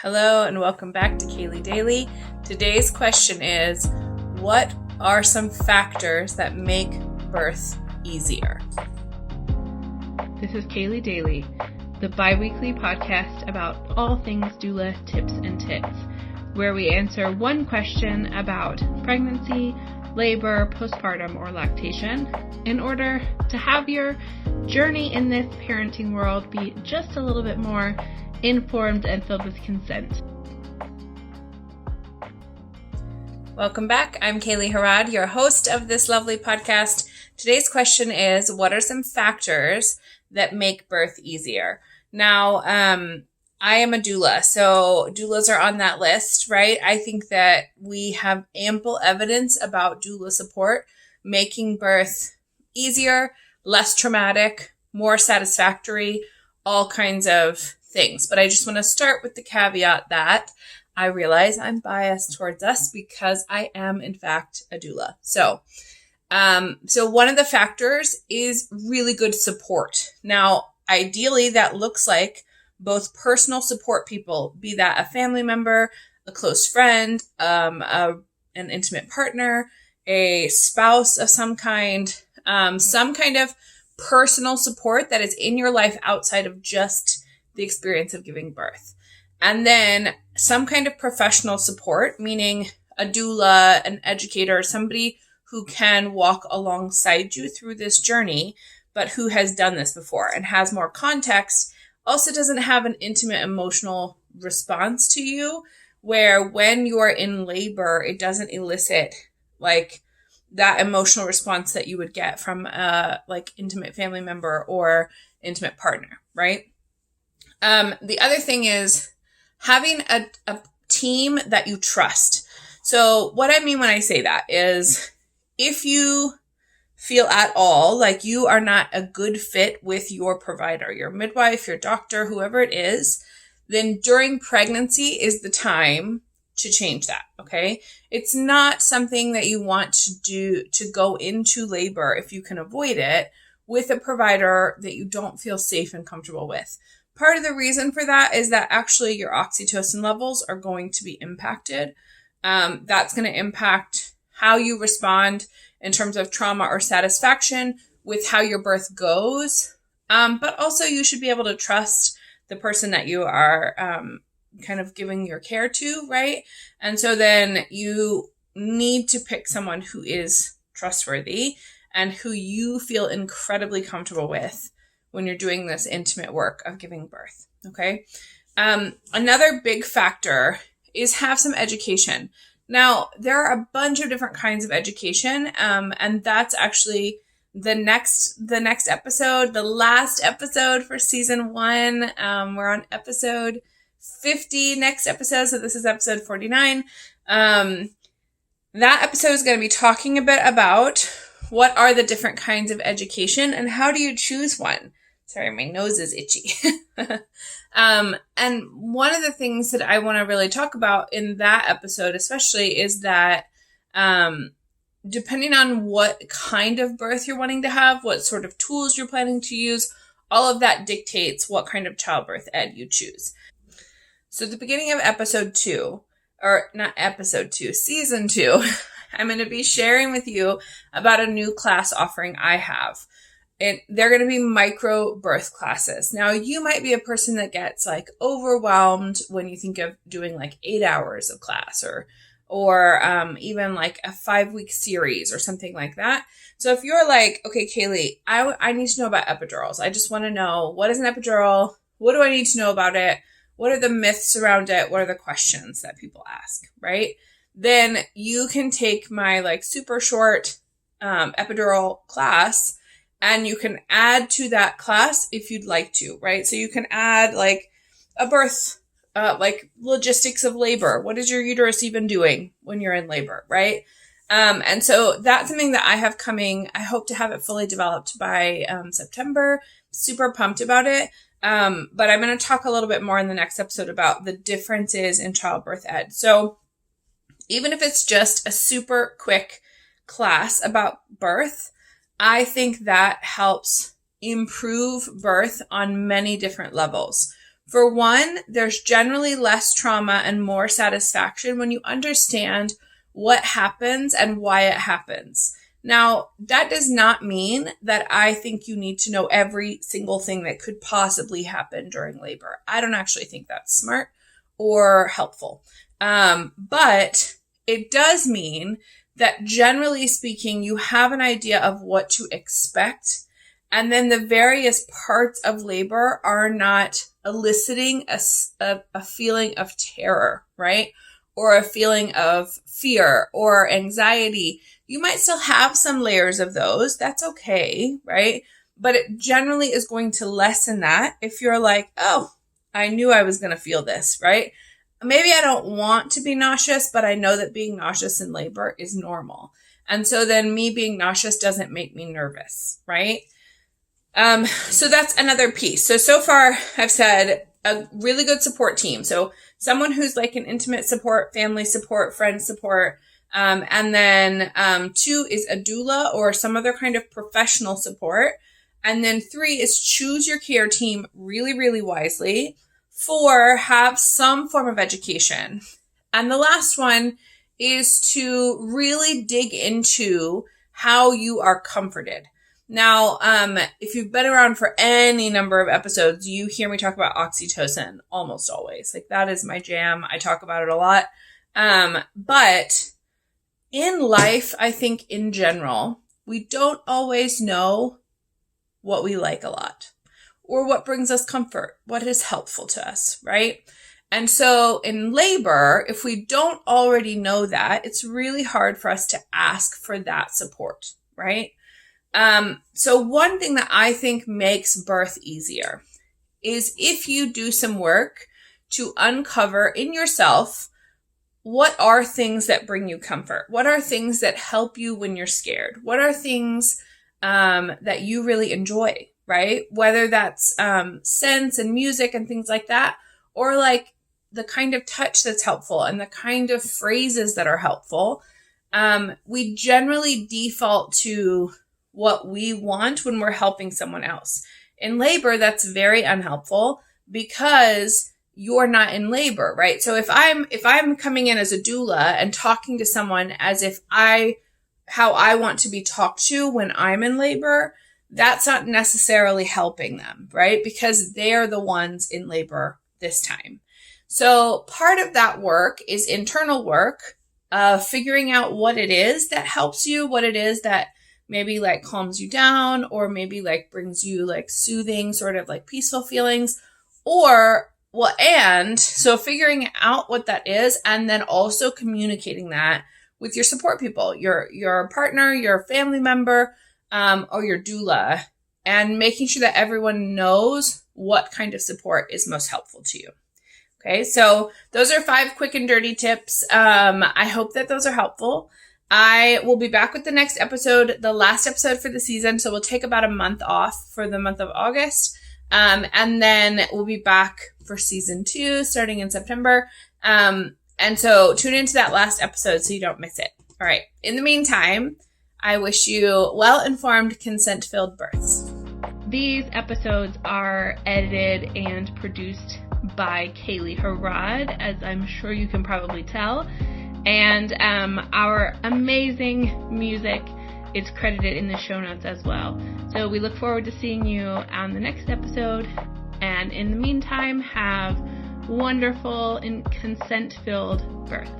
Hello and welcome back to Kaely Daily. Today's question is, what are some factors that make birth easier? This is Kaely Daily, the bi-weekly podcast about all things doula tips and tits, where we answer one question about pregnancy, labor, postpartum, or lactation in order to have your journey in this parenting world be just a little bit more informed and filled with consent. Welcome back. I'm Kaely Harrod, your host of this lovely podcast. Today's question is, what are some factors that make birth easier? Now, I am a doula, so doulas are on that list, right? I think that we have ample evidence about doula support making birth easier, less traumatic, more satisfactory, all kinds of things. But I just want to start with the caveat that I realize I'm biased towards us because I am, in fact, a doula. So one of the factors is really good support. Now, ideally, that looks like both personal support people, be that a family member, a close friend, an intimate partner, a spouse of some kind of personal support that is in your life outside of just the experience of giving birth. And then some kind of professional support, meaning a doula, an educator, somebody who can walk alongside you through this journey, but who has done this before and has more context, also doesn't have an intimate emotional response to you, where when you are in labor, it doesn't elicit like that emotional response that you would get from a intimate family member or intimate partner, right? The other thing is having a team that you trust. So what I mean when I say that is, if you feel at all like you are not a good fit with your provider, your midwife, your doctor, whoever it is, then during pregnancy is the time to change that, okay? It's not something that you want to do to go into labor, if you can avoid it, with a provider that you don't feel safe and comfortable with. Part of the reason for that is that actually your oxytocin levels are going to be impacted. That's going to impact how you respond in terms of trauma or satisfaction with how your birth goes. But also you should be able to trust the person that you are kind of giving your care to, right? And so then you need to pick someone who is trustworthy and who you feel incredibly comfortable with when you're doing this intimate work of giving birth, okay? Another big factor is have some education. Now, there are a bunch of different kinds of education, and that's actually the next episode, the last episode for season 1. We're on episode 50 next episode, so this is episode 49. That episode is going to be talking a bit about what are the different kinds of education and how do you choose one. Sorry, my nose is itchy. And one of the things that I want to really talk about in that episode especially is that depending on what kind of birth you're wanting to have, what sort of tools you're planning to use, all of that dictates what kind of childbirth ed you choose. So at the beginning of season 2, I'm going to be sharing with you about a new class offering I have. They're going to be micro birth classes. Now, you might be a person that gets overwhelmed when you think of doing 8 hours of class or even a 5-week series or something like that. So if you're okay, Kaely, I need to know about epidurals. I just want to know, what is an epidural? What do I need to know about it? What are the myths around it? What are the questions that people ask, right? Then you can take my super short epidural class, and you can add to that class if you'd like to, right? So you can add a birth, logistics of labor. What is your uterus even doing when you're in labor, right? And so that's something that I have coming. I hope to have it fully developed by September. Super pumped about it. But I'm going to talk a little bit more in the next episode about the differences in childbirth ed. So even if it's just a super quick class about birth, I think that helps improve birth on many different levels. For one, there's generally less trauma and more satisfaction when you understand what happens and why it happens. Now, that does not mean that I think you need to know every single thing that could possibly happen during labor. I don't actually think that's smart or helpful. But it does mean that generally speaking, you have an idea of what to expect. And then the various parts of labor are not eliciting a feeling of terror, right? Or a feeling of fear or anxiety. You might still have some layers of those. That's okay, right? But it generally is going to lessen that if you're like, oh, I knew I was going to feel this, right? Maybe I don't want to be nauseous, but I know that being nauseous in labor is normal. And so then me being nauseous doesn't make me nervous, right? So that's another piece. So far I've said a really good support team. So someone who's like an intimate support, family support, friend support. And then 2 is a doula or some other kind of professional support. And then 3 is choose your care team really, really wisely. 4, have some form of education. And the last one is to really dig into how you are comforted. Now, if you've been around for any number of episodes, you hear me talk about oxytocin almost always. Like that is my jam. I talk about it a lot. But in life, I think in general, we don't always know what we like a lot or what brings us comfort, what is helpful to us, right? And so in labor, if we don't already know that, it's really hard for us to ask for that support, right? So one thing that I think makes birth easier is if you do some work to uncover in yourself, what are things that bring you comfort? What are things that help you when you're scared? What are things, that you really enjoy, right? Whether that's, scents and music and things like that, or like the kind of touch that's helpful and the kind of phrases that are helpful. We generally default to what we want when we're helping someone else. In labor, that's very unhelpful because you're not in labor, right? So if I'm coming in as a doula and talking to someone as if how I want to be talked to when I'm in labor, that's not necessarily helping them, right? Because they're the ones in labor this time. So part of that work is internal work, figuring out what it is that helps you, what it is that maybe like calms you down or maybe like brings you like soothing sort of like peaceful feelings so figuring out what that is and then also communicating that with your support people, your partner, your family member, or your doula, and making sure that everyone knows what kind of support is most helpful to you. Okay. So those are 5 quick and dirty tips. I hope that those are helpful. I will be back with the next episode, the last episode for the season. So we'll take about a month off for the month of August. And then we'll be back for season 2 starting in September. And so tune into that last episode so you don't miss it. All right. In the meantime, I wish you well-informed, consent-filled births. These episodes are edited and produced by Kaely Harrod, as I'm sure you can probably tell. And our amazing music is credited in the show notes as well. So we look forward to seeing you on the next episode. And in the meantime, have wonderful and consent-filled births.